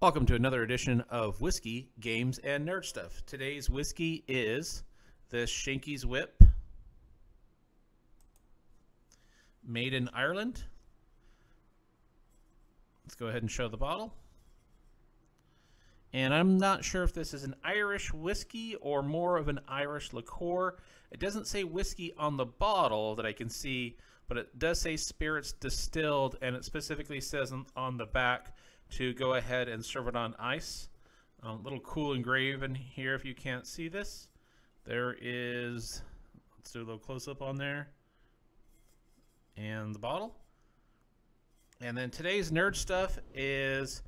Welcome to another edition of Whiskey, Games, and Nerd Stuff. Today's whiskey is the Shanky's Whip, made in Ireland. Let's go ahead and show the bottle. And I'm not sure if this is an Irish whiskey or more of an Irish liqueur. It doesn't say whiskey on the bottle that I can see, but it does say spirits distilled, and it specifically says on the back to go ahead and serve it on ice. A little cool engraving here if you can't see this. There is, let's do a little close-up on there. And the bottle. And then today's nerd stuff is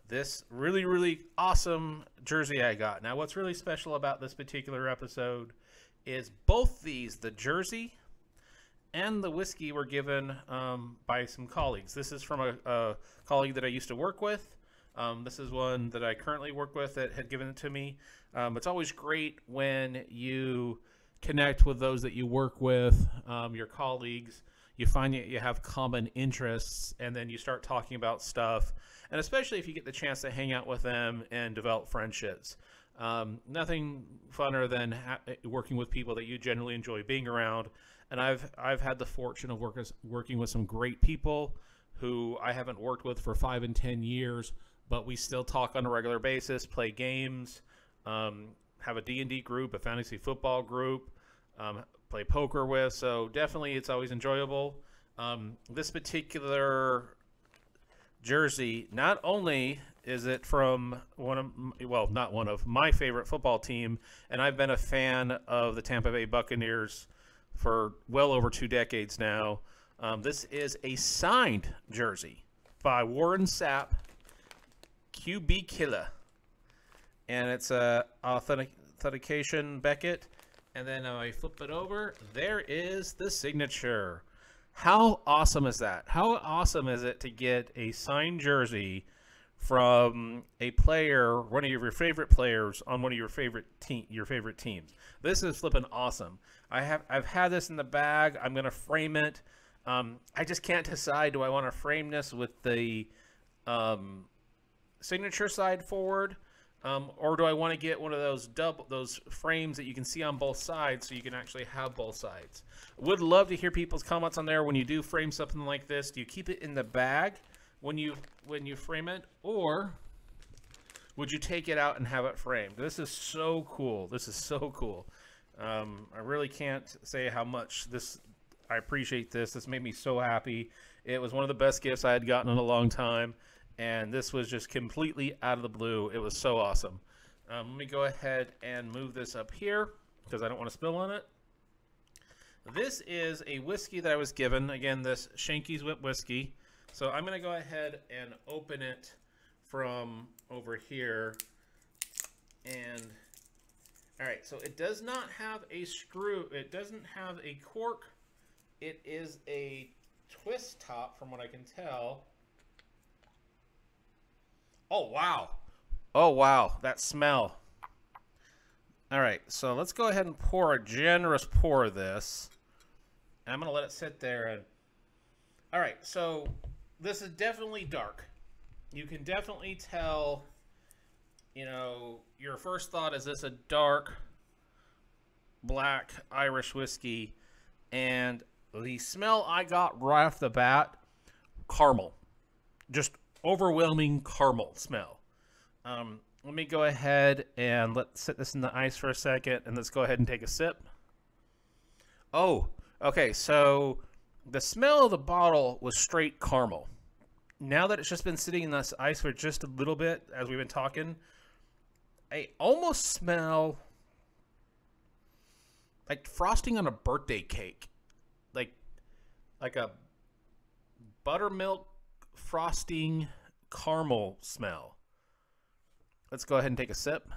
this really awesome jersey I got. Now what's really special about this particular episode is both these, the jersey and the whiskey, were given by some colleagues. This is from a colleague that I used to work with. This is one that I currently work with that had given it to me. It's always great when you connect with those that you work with, your colleagues. You find that you have common interests, and then you start talking about stuff. And especially if you get the chance to hang out with them and develop friendships. Nothing funner than working with people that you generally enjoy being around. And I've had the fortune of working with some great people who I haven't worked with for 5 and 10 years, but we still talk on a regular basis, play games, have a D&D group, a fantasy football group, play poker with. So definitely it's always enjoyable. This particular jersey, not only is it from not one of my favorite football team, and I've been a fan of the Tampa Bay Buccaneers for well over 2 decades now. This is a signed jersey by Warren Sapp, QB Killer. And it's a authentication Beckett. And then I flip it over. There is the signature. How awesome is that? How awesome is it to get a signed jersey from a player, one of your favorite players on one of your favorite teams? This is flipping awesome. I've had this in the bag. I'm gonna frame it. I just can't decide. Do I want to frame this with the signature side forward, or do I want to get one of those frames that you can see on both sides, so you can actually have both sides? Would love to hear people's comments on there. When you do frame something like this, do you keep it in the bag when you frame it, or would you take it out and have it framed? This is so cool. This is so cool. I really can't say how much I appreciate this. This made me so happy. It was one of the best gifts I had gotten in a long time, and this was just completely out of the blue. It was so awesome. Let me go ahead and move this up here because I don't want to spill on it. This is a whiskey that I was given. Again, this Shanky's Whip whiskey. So I'm going to go ahead and open it from over here. And all right, so it does not have a screw. It doesn't have a cork. It is a twist top from what I can tell. Oh, wow. Oh, wow. That smell. All right, so let's go ahead and pour a generous pour of this. I'm going to let it sit there. And all right, so this is definitely dark. You can definitely tell, you know, your first thought is this a dark black Irish whiskey, and the smell I got right off the bat, caramel. Just overwhelming caramel smell. Let me go ahead and let's set this in the ice for a second, and let's go ahead and take a sip. Oh, okay, so the smell of the bottle was straight caramel. Now that it's just been sitting in this ice for just a little bit, as we've been talking, I almost smell like frosting on a birthday cake. Like a buttermilk frosting caramel smell. Let's go ahead and take a sip.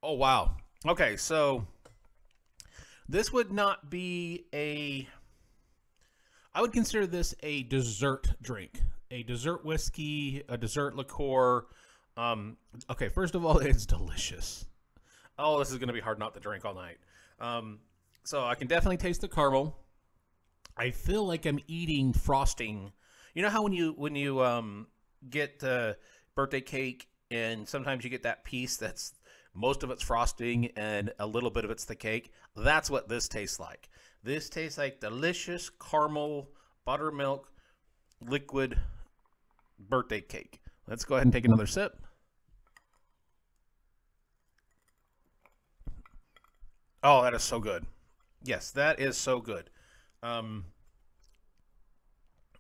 Oh, wow. Okay, so this would not be I would consider this a dessert drink, a dessert whiskey, a dessert liqueur. Okay, first of all, it's delicious. Oh, this is going to be hard not to drink all night. So I can definitely taste the caramel. I feel like I'm eating frosting. You know how when you get birthday cake and sometimes you get that piece that's most of it's frosting and a little bit of it's the cake? That's what this tastes like. This tastes like delicious caramel buttermilk liquid birthday cake. Let's go ahead and take another sip. Oh, that is so good. Yes, that is so good.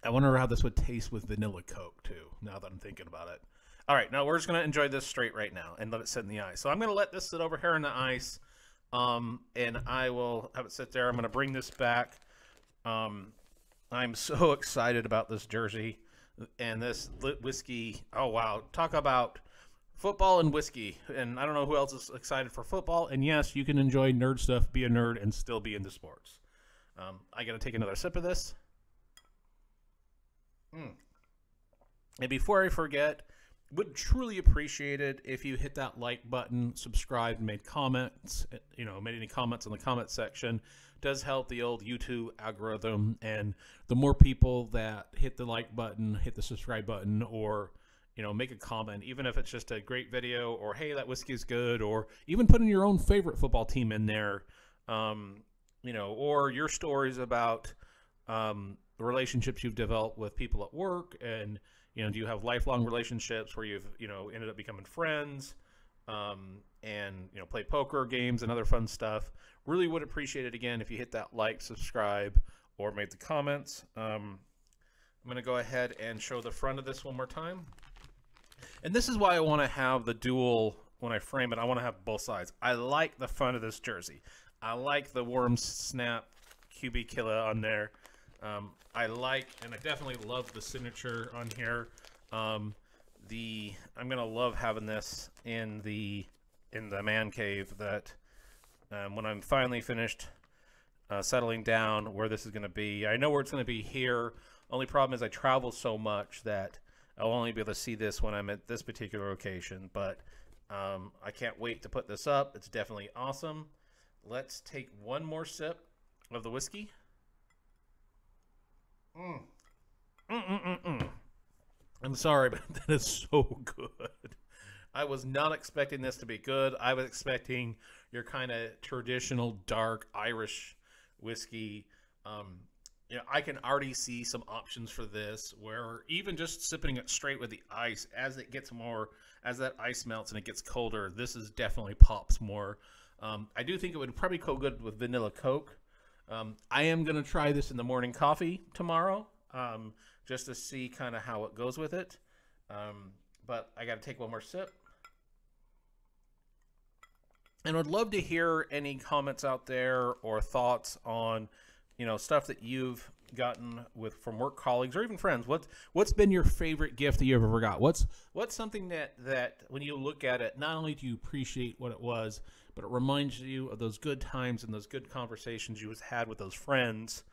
I wonder how this would taste with vanilla Coke too, now that I'm thinking about it. All right, now we're just going to enjoy this straight right now and let it sit in the ice. So I'm going to let this sit over here in the ice, and I will have it sit there. I'm going to bring this back. I'm so excited about this jersey and this whiskey. Oh, wow. Talk about football and whiskey. And I don't know who else is excited for football. And yes, you can enjoy nerd stuff, be a nerd, and still be into sports. I got to take another sip of this. And before I forget, would truly appreciate it if you hit that like button, subscribe, and made comments. Made any comments in the comment section. Does help the old YouTube algorithm, and the more people that hit the like button, hit the subscribe button, or make a comment, even if it's just a great video, or hey, that whiskey is good, or even putting your own favorite football team in there, or your stories about the relationships you've developed with people at work, and do you have lifelong relationships where you've ended up becoming friends, and play poker games and other fun stuff. Really would appreciate it again if you hit that like, subscribe, or made the comments. I'm going to go ahead and show the front of this one more time. And this is why I want to have the dual, when I frame it, I want to have both sides. I like the front of this jersey. I like the Worm Snap QB Killa on there. I like, and I definitely love the signature on here. I'm gonna love having this in the man cave. That when I'm finally finished settling down where this is gonna be, I know where it's gonna be here. Only problem is I travel so much that I'll only be able to see this when I'm at this particular location. But I can't wait to put this up. It's definitely awesome. Let's take one more sip of the whiskey. I'm sorry, but that is so good. I was not expecting this to be good. I was expecting your kind of traditional dark Irish whiskey. I can already see some options for this, where even just sipping it straight with the ice, as that ice melts and it gets colder, this is definitely pops more. I do think it would probably go good with vanilla Coke. I am going to try this in the morning coffee tomorrow, just to see kind of how it goes with it. But I got to take one more sip. And I'd love to hear any comments out there or thoughts on, stuff that you've gotten from work colleagues or even friends. What's been your favorite gift that you've ever got? What's something that when you look at it, not only do you appreciate what it was, but it reminds you of those good times and those good conversations you had with those friends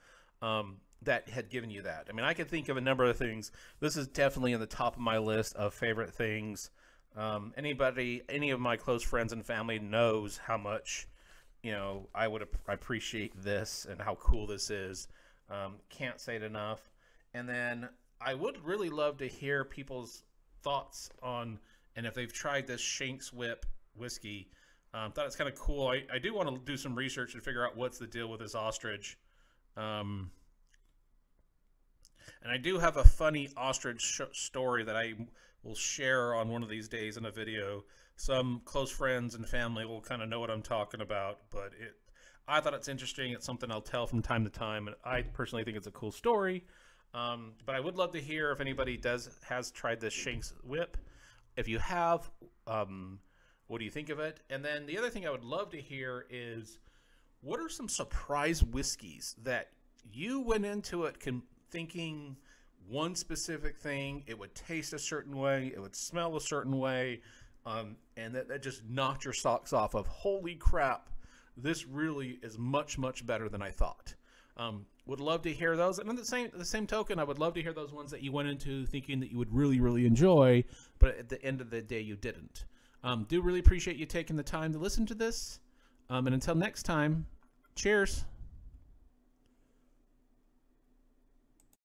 that had given you that. I mean, I could think of a number of things. This is definitely in the top of my list of favorite things. Any of my close friends and family knows how much, I would appreciate this and how cool this is. Can't say it enough. And then I would really love to hear people's thoughts on, and if they've tried this Shank's Whip whiskey. Thought it's kind of cool. I do want to do some research to figure out what's the deal with this ostrich. And I do have a funny ostrich story that I will share on one of these days in a video. Some close friends and family will kind of know what I'm talking about, but I thought it's interesting. It's something I'll tell from time to time, and I personally think it's a cool story. But I would love to hear if anybody has tried this Shank's Whip. If you have, what do you think of it? And then the other thing I would love to hear is, what are some surprise whiskeys that you went into it thinking one specific thing, it would taste a certain way, it would smell a certain way, and that just knocked your socks off of, holy crap, this really is much, much better than I thought. Would love to hear those. And on the same token, I would love to hear those ones that you went into thinking that you would really, really enjoy, but at the end of the day, you didn't. Do really appreciate you taking the time to listen to this. And until next time, cheers.